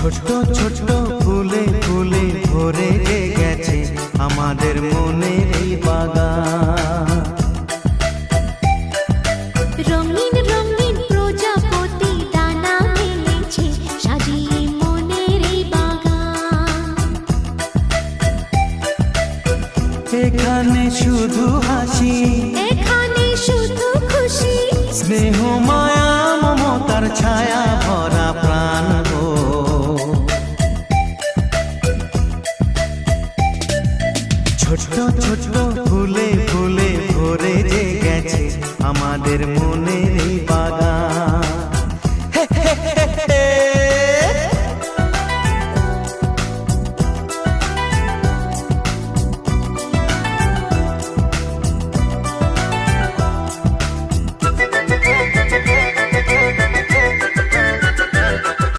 ছোট্ট ছোট্ট ফুলে ফুলে ভরে গেছে আমাদের মনের এই বাগান। রঙিন রঙিন প্রজাপতি ডানা মেলেছে সাজিয়ে মনের এই বাগান। এখানে শুধু হাসি, এখানে শুধু খুশি, স্নেহ মায়া মমতার ছায়া ভরা প্রাণ গো। ছোট্ট ছোট্ট